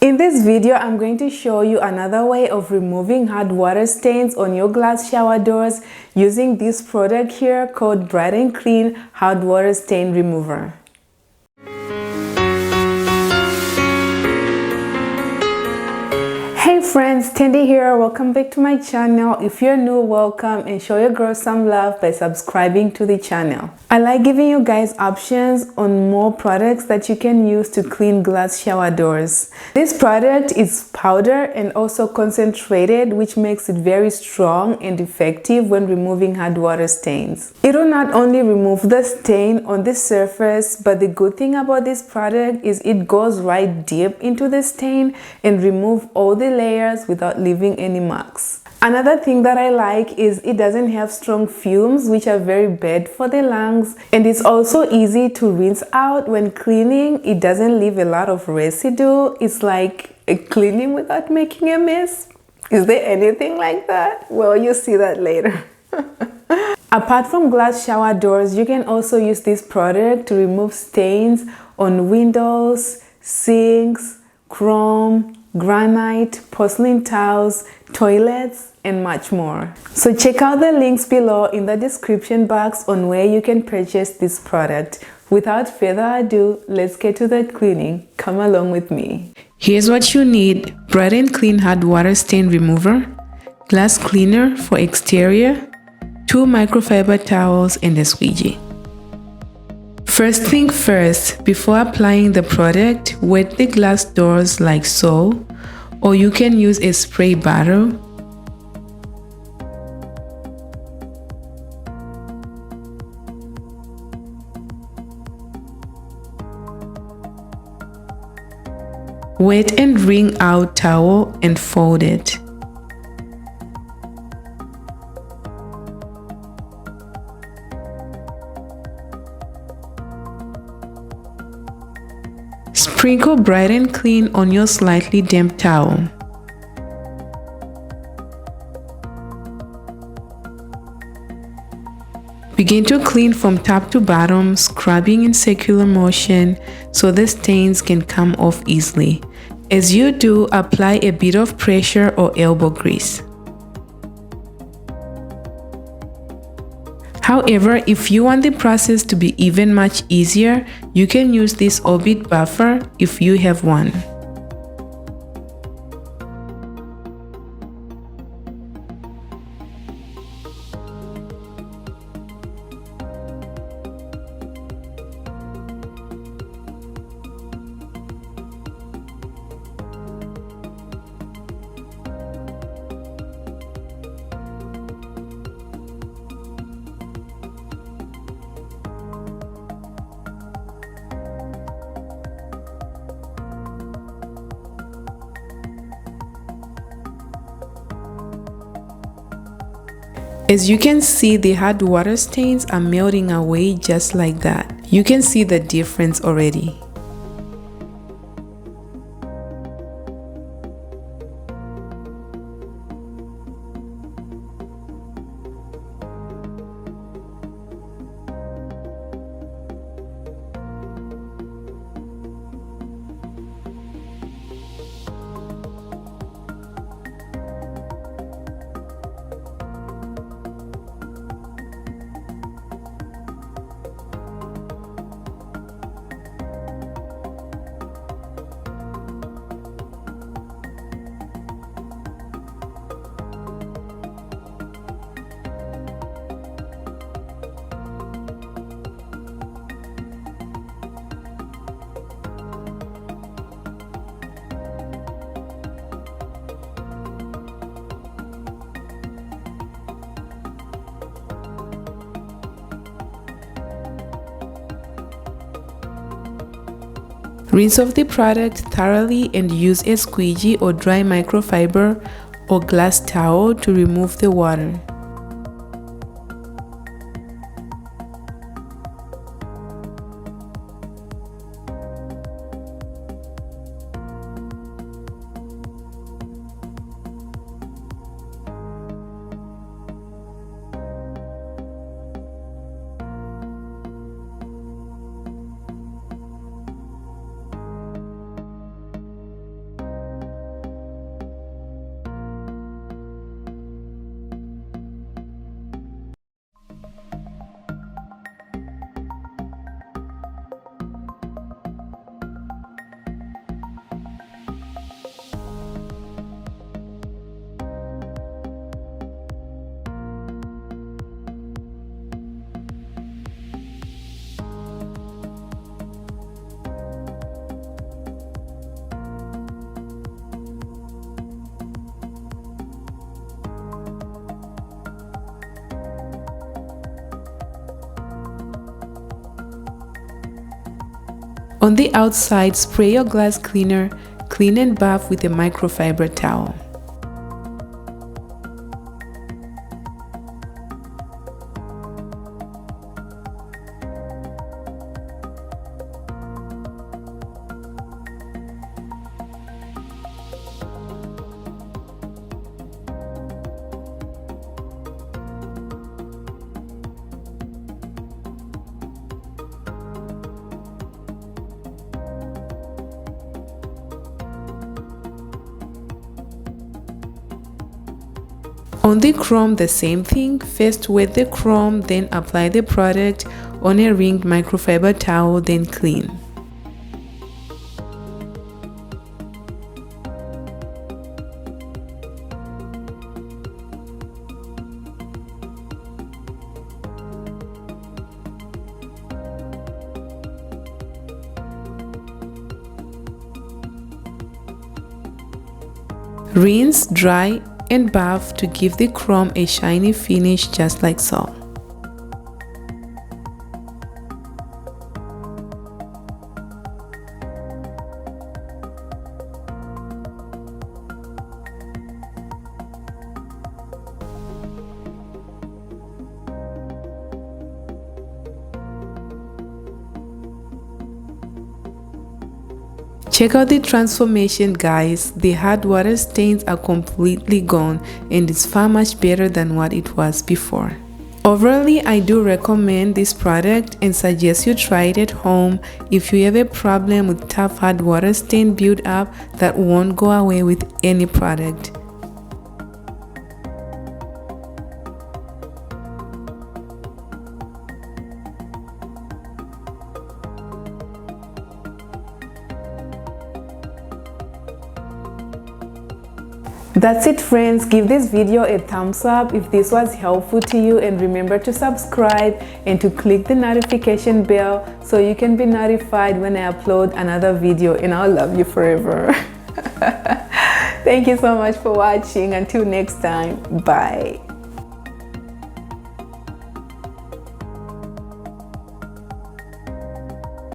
In this video, I'm going to show you another way of removing hard water stains on your glass shower doors using this product here called Brite Clean Hard Water Stain Remover. Hey friends, Tandy here. Welcome back to my channel. If you're new, welcome, and show your girl some love by subscribing to the channel. I like giving you guys options on more products that you can use to clean glass shower doors. This product is powder and also concentrated, which makes it very strong and effective when removing hard water stains. It will not only remove the stain on the surface, but the good thing about this product is it goes right deep into the stain and remove all the layers without leaving any marks. Another thing that I like is it doesn't have strong fumes, which are very bad for the lungs, and it's also easy to rinse out when cleaning. It doesn't leave a lot of residue. It's like a cleaning without making a mess. Is there anything like that? Well, you'll see that later. Apart from glass shower doors, you can also use this product to remove stains on windows, sinks, chrome, granite, porcelain tiles, toilets, and much more. So check out the links below in the description box on where you can purchase this product. Without further ado, let's get to the cleaning. Come along with me. Here's what you need: Brite Clean Hard Water Stain Remover, glass cleaner for exterior, 2 microfiber towels, and a squeegee. First thing first, before applying the product, wet the glass doors like so, or you can use a spray bottle. Wet and wring out towel and fold it. Sprinkle Brite Clean on your slightly damp towel. Begin to clean from top to bottom, scrubbing in circular motion so the stains can come off easily. As you do, apply a bit of pressure or elbow grease. However, if you want the process to be even much easier, you can use this orbit buffer if you have one. As you can see, the hard water stains are melting away just like that. You can see the difference already. Rinse off the product thoroughly and use a squeegee or dry microfiber or glass towel to remove the water. On the outside, spray your glass cleaner, clean and buff with a microfiber towel. On the chrome, the same thing. First wet the chrome, then apply the product on a ringed microfiber towel, then clean. Rinse, dry, and buff to give the chrome a shiny finish just like so. Check out the transformation, guys. The hard water stains are completely gone and it's far much better than what it was before. Overall, I do recommend this product and suggest you try it at home if you have a problem with tough hard water stain build up that won't go away with any product. That's it, friends. Give this video a thumbs up if this was helpful to you, and remember to subscribe and to click the notification bell so you can be notified when I upload another video, and I'll love you forever. Thank you so much for watching. Until next time, bye.